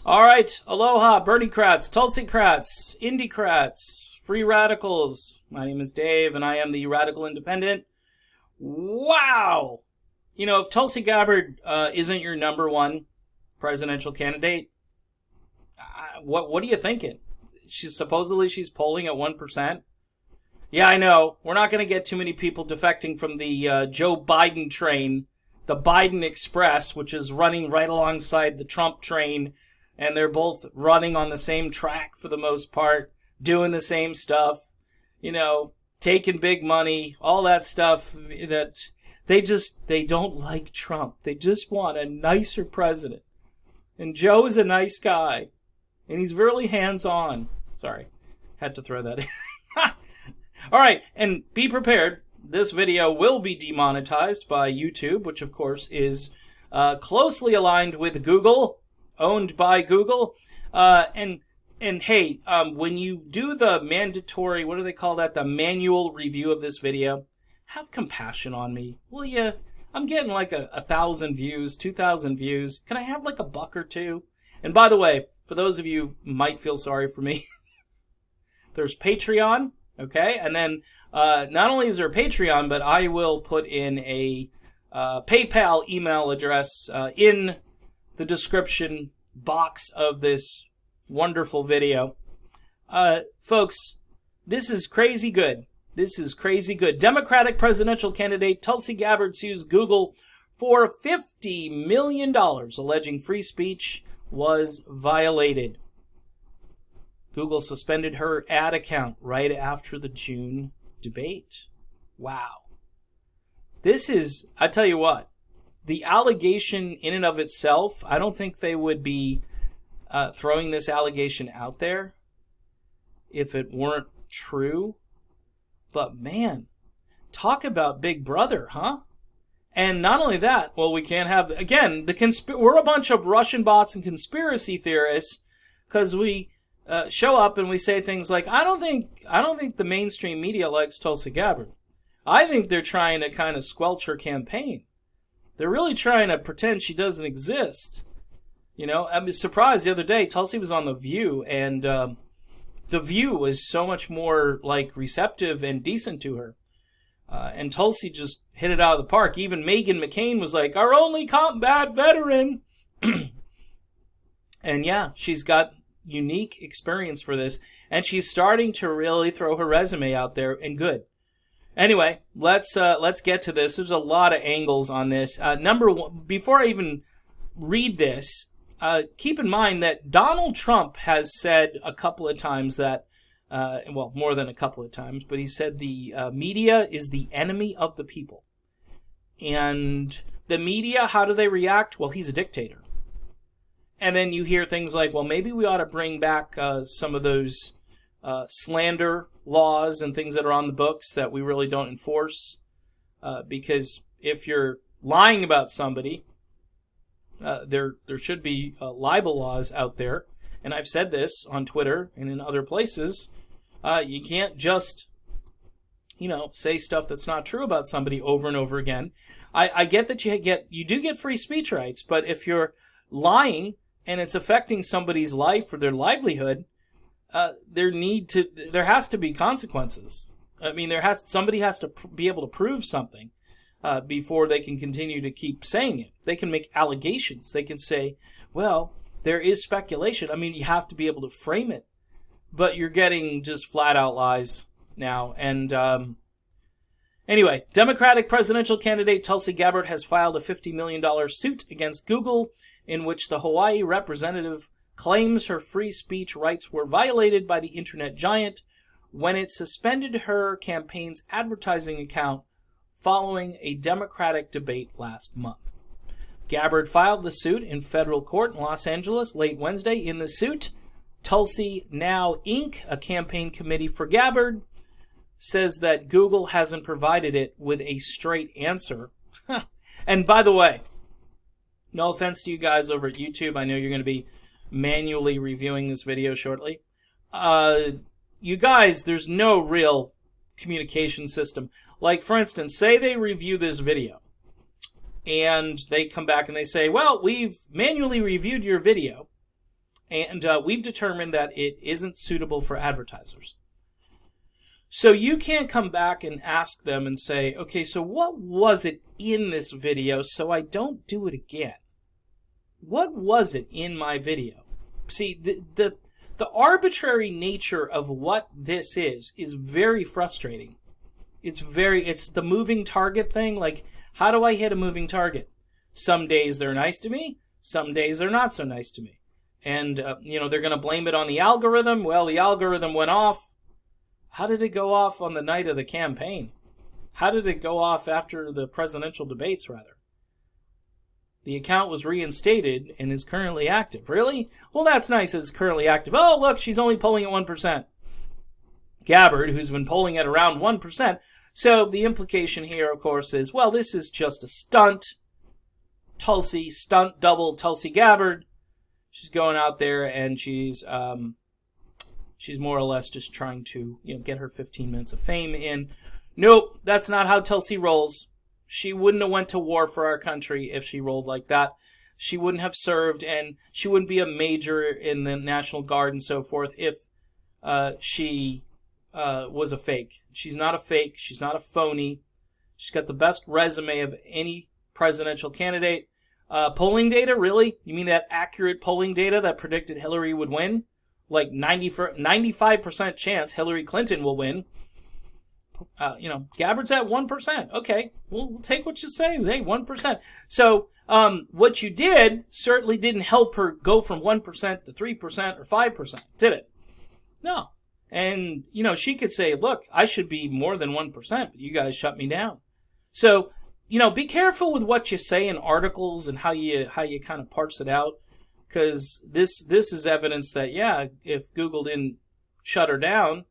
All right, aloha, Bernie-crats, Tulsi-crats, Indie-crats, free radicals. My name is Dave, and I am the Radical Independent. Wow! You know, if Tulsi Gabbard isn't your number one presidential candidate, what are you thinking? She's polling at 1%. Yeah, I know. We're not going to get too many people defecting from the Joe Biden train, the Biden Express, which is running right alongside the Trump train. And they're both running on the same track for the most part, doing the same stuff, you know, taking big money, all that stuff that they don't like Trump. They just want a nicer president. And Joe is a nice guy. And he's really hands-on. Sorry, had to throw that in. All right, and be prepared. This video will be demonetized by YouTube, which of course is closely aligned with Google. Owned by Google, and hey, when you do the mandatory, what do they call that? The manual review of this video, have compassion on me, will you? I'm getting like 1,000 views, 2,000 views. Can I have like a buck or two? And by the way, for those of you who might feel sorry for me, there's Patreon, okay? And then not only is there Patreon, but I will put in a PayPal email address in the description box of this wonderful video. Folks, this is crazy good. This is crazy good. Democratic presidential candidate Tulsi Gabbard sues Google for $50 million, alleging free speech was violated. Google suspended her ad account right after the June debate. Wow. This is, I tell you what, the allegation in and of itself, I don't think they would be throwing this allegation out there if it weren't true. But man, talk about Big Brother, huh? And not only that, well, we can't have, again, we're a bunch of Russian bots and conspiracy theorists because we show up and we say things like, I don't think the mainstream media likes Tulsi Gabbard. I think they're trying to kind of squelch her campaign. They're really trying to pretend she doesn't exist. You know, I was surprised the other day, Tulsi was on The View, and The View was so much more, like, receptive and decent to her. And Tulsi just hit it out of the park. Even Meghan McCain was like, our only combat veteran. And yeah, she's got unique experience for this, and she's starting to really throw her resume out there, and good. Anyway, let's get to this. There's a lot of angles on this. Number one, before I even read this, keep in mind that Donald Trump has said a couple of times that, well, more than a couple of times, but he said the media is the enemy of the people. And the media, how do they react? Well, he's a dictator. And then you hear things like, well, maybe we ought to bring back some of those slander laws and things that are on the books that we really don't enforce, because if you're lying about somebody, there should be libel laws out there. And I've said this on Twitter and in other places. You can't just, say stuff that's not true about somebody over and over again. I get that you do get free speech rights, but if you're lying and it's affecting somebody's life or their livelihood, there has to be consequences. I mean, somebody has to be able to prove something before they can continue to keep saying it. They can make allegations. They can say, well, there is speculation. I mean, you have to be able to frame it. But you're getting just flat out lies now. And anyway, Democratic presidential candidate Tulsi Gabbard has filed a $50 million suit against Google in which the Hawaii representative claims her free speech rights were violated by the internet giant when it suspended her campaign's advertising account following a Democratic debate last month. Gabbard filed the suit in federal court in Los Angeles late Wednesday. In the suit, Tulsi Now Inc., a campaign committee for Gabbard, says that Google hasn't provided it with a straight answer. And by the way, no offense to you guys over at YouTube, I know you're going to be manually reviewing this video shortly. You guys, there's no real communication system. Like, for instance, say they review this video, and they come back and they say, well, we've manually reviewed your video, And we've determined that it isn't suitable for advertisers. So you can't come back and ask them and say, okay, so what was it in this video so I don't do it again? What was it in my video? See, the arbitrary nature of what this is very frustrating. It's the moving target thing. Like, how do I hit a moving target? Some days they're nice to me. Some days they're not so nice to me. And, they're going to blame it on the algorithm. Well, the algorithm went off. How did it go off on the night of the campaign? How did it go off after the presidential debates, rather? The account was reinstated and is currently active. Really? Well, that's nice that it's currently active. Oh, look, she's only polling at 1%. Gabbard, who's been polling at around 1%. So the implication here, of course, is, well, this is just a stunt. Tulsi, stunt double Tulsi Gabbard. She's going out there and she's more or less just trying to, get her 15 minutes of fame in. Nope, that's not how Tulsi rolls. She wouldn't have went to war for our country if she rolled like that. She wouldn't have served, and she wouldn't be a major in the National Guard and so forth if she was a fake. She's not a fake. She's not a phony. She's got the best resume of any presidential candidate. Polling data, really? You mean that accurate polling data that predicted Hillary would win? Like 95% chance Hillary Clinton will win. Gabbard's at 1%. Okay, we'll take what you say. Hey, 1%. So what you did certainly didn't help her go from 1% to 3% or 5%, did it? No. And, she could say, look, I should be more than 1%, but you guys shut me down. So, be careful with what you say in articles and how you kind of parse it out. Because this is evidence that, yeah, if Google didn't shut her down,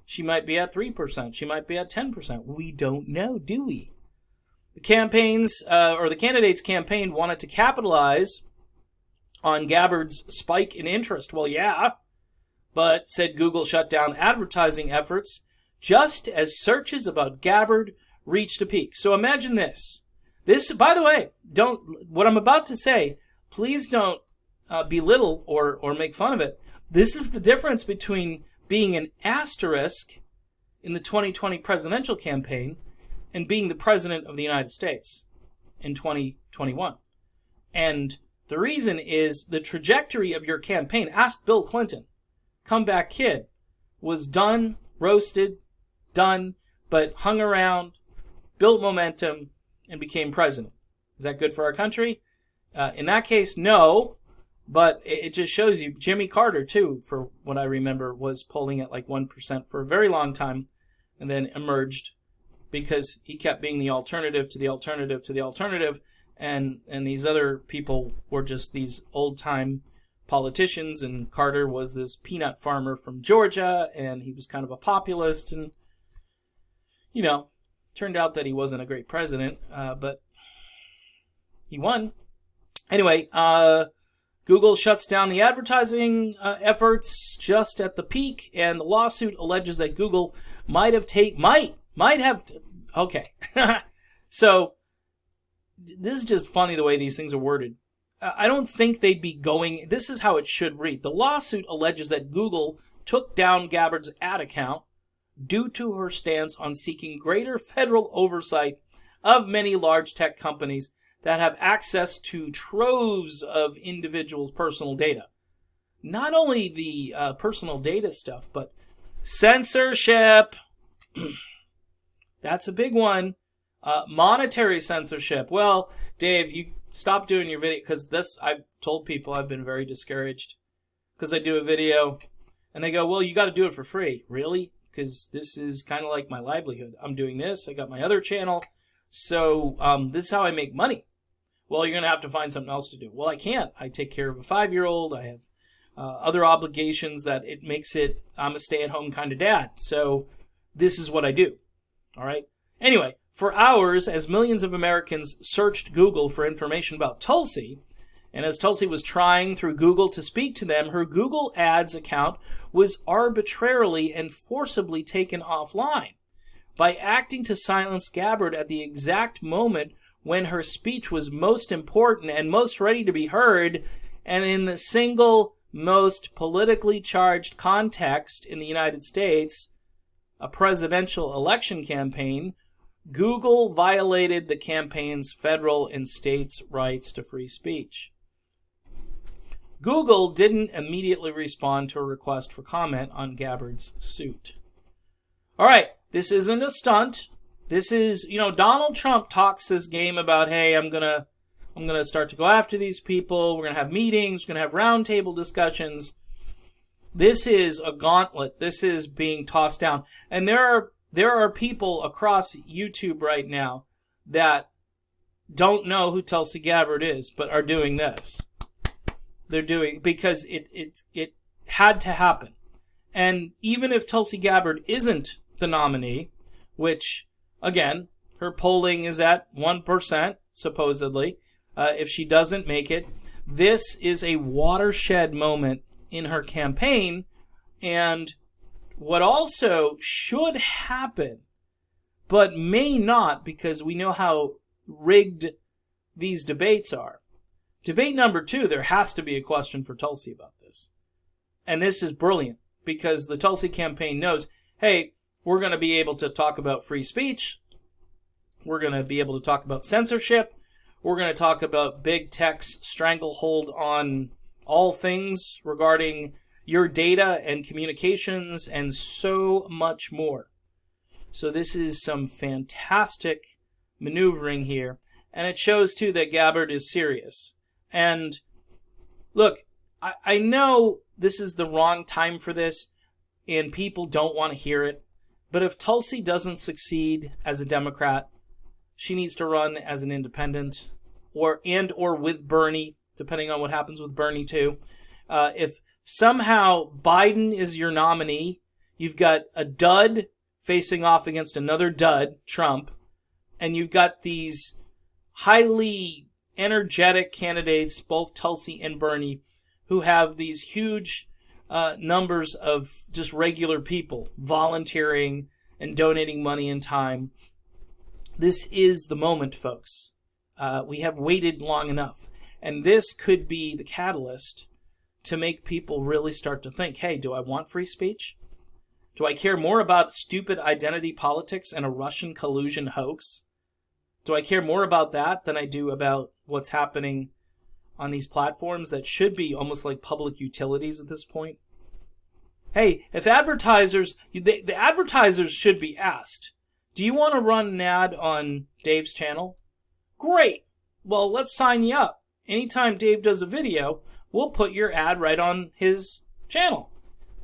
she might be at 3%. She might be at 10%. We don't know, do we? The campaigns, or the candidates' campaign wanted to capitalize on Gabbard's spike in interest. Well, yeah, but said Google shut down advertising efforts just as searches about Gabbard reached a peak. So imagine this. This, by the way, what I'm about to say, please don't belittle or make fun of it. This is the difference between being an asterisk in the 2020 presidential campaign and being the president of the United States in 2021. And the reason is the trajectory of your campaign. Ask Bill Clinton. Comeback kid was done, roasted, done, but hung around, built momentum, and became president. Is that good for our country? In that case, no. But it just shows you, Jimmy Carter, too, for what I remember, was polling at like 1% for a very long time and then emerged because he kept being the alternative to the alternative to the alternative. And these other people were just these old-time politicians. And Carter was this peanut farmer from Georgia, and he was kind of a populist. And, turned out that he wasn't a great president, but he won. Anyway, Google shuts down the advertising efforts just at the peak, and the lawsuit alleges that Google might have. Okay, so this is just funny the way these things are worded. I don't think they'd be going. This is how it should read. The lawsuit alleges that Google took down Gabbard's ad account due to her stance on seeking greater federal oversight of many large tech companies that have access to troves of individuals' personal data. Not only the personal data stuff, but censorship. That's a big one. Monetary censorship. Well, Dave, you stop doing your video, because I've told people I've been very discouraged because I do a video and they go, well, you got to do it for free. Really? Because this is kind of like my livelihood. I'm doing this. I got my other channel. So this is how I make money. Well, you're going to have to find something else to do. Well, I can't. I take care of a 5-year-old. I have other obligations that it makes it, I'm a stay-at-home kind of dad. So this is what I do. All right? Anyway, for hours, as millions of Americans searched Google for information about Tulsi, and as Tulsi was trying through Google to speak to them, her Google Ads account was arbitrarily and forcibly taken offline. By acting to silence Gabbard at the exact moment when her speech was most important and most ready to be heard, and in the single most politically charged context in the United States, a presidential election campaign, Google violated the campaign's federal and states' rights to free speech. Google didn't immediately respond to a request for comment on Gabbard's suit. All right, this isn't a stunt. This is, Donald Trump talks this game about, hey, I'm gonna start to go after these people. We're gonna have meetings. We're gonna have roundtable discussions. This is a gauntlet. This is being tossed down, and there are people across YouTube right now that don't know who Tulsi Gabbard is, but are doing this. They're doing because it had to happen. And even if Tulsi Gabbard isn't the nominee, which, again, her polling is at 1%, supposedly, if she doesn't make it, this is a watershed moment in her campaign. And what also should happen, but may not, because we know how rigged these debates are. Debate number 2, there has to be a question for Tulsi about this. And this is brilliant, because the Tulsi campaign knows, hey, we're going to be able to talk about free speech. We're going to be able to talk about censorship. We're going to talk about big tech's stranglehold on all things regarding your data and communications and so much more. So this is some fantastic maneuvering here. And it shows, too, that Gabbard is serious. And look, I know this is the wrong time for this, and people don't want to hear it. But if Tulsi doesn't succeed as a Democrat, she needs to run as an independent, or with Bernie, depending on what happens with Bernie too. If somehow Biden is your nominee, you've got a dud facing off against another dud, Trump, and you've got these highly energetic candidates, both Tulsi and Bernie, who have these huge numbers of just regular people volunteering and donating money and time. This is the moment, folks. We have waited long enough. And this could be the catalyst to make people really start to think, hey, do I want free speech? Do I care more about stupid identity politics and a Russian collusion hoax? Do I care more about that than I do about what's happening on these platforms that should be almost like public utilities at this point? Hey, if advertisers, the advertisers should be asked, do you want to run an ad on Dave's channel? Great. Well, let's sign you up. Anytime Dave does a video, we'll put your ad right on his channel.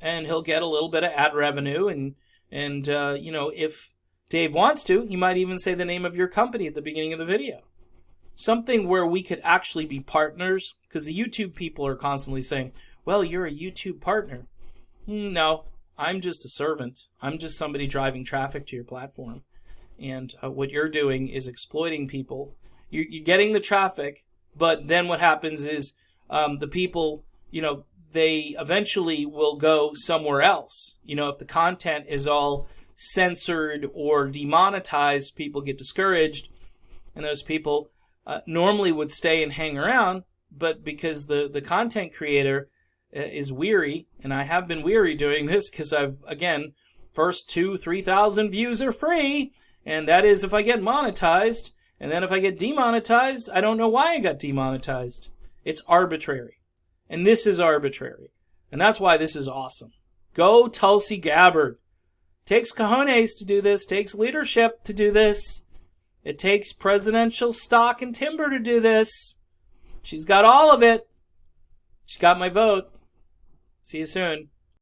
And he'll get a little bit of ad revenue. And if Dave wants to, he might even say the name of your company at the beginning of the video. Something where we could actually be partners. Because the YouTube people are constantly saying, well, you're a YouTube partner. No, I'm just a servant. I'm just somebody driving traffic to your platform. And what you're doing is exploiting people. You're getting the traffic, but then what happens is the people, they eventually will go somewhere else. If the content is all censored or demonetized, people get discouraged. And those people normally would stay and hang around, but because the content creator is weary, and I have been weary doing this because first 2,000-3,000 views are free, and that is if I get monetized, and then if I get demonetized, I don't know why I got demonetized. It's arbitrary, and this is arbitrary, and that's why this is awesome. Go Tulsi Gabbard. Takes cojones to do this, takes leadership to do this. It takes presidential stock and timber to do this. She's got all of it. She's got my vote. See you soon.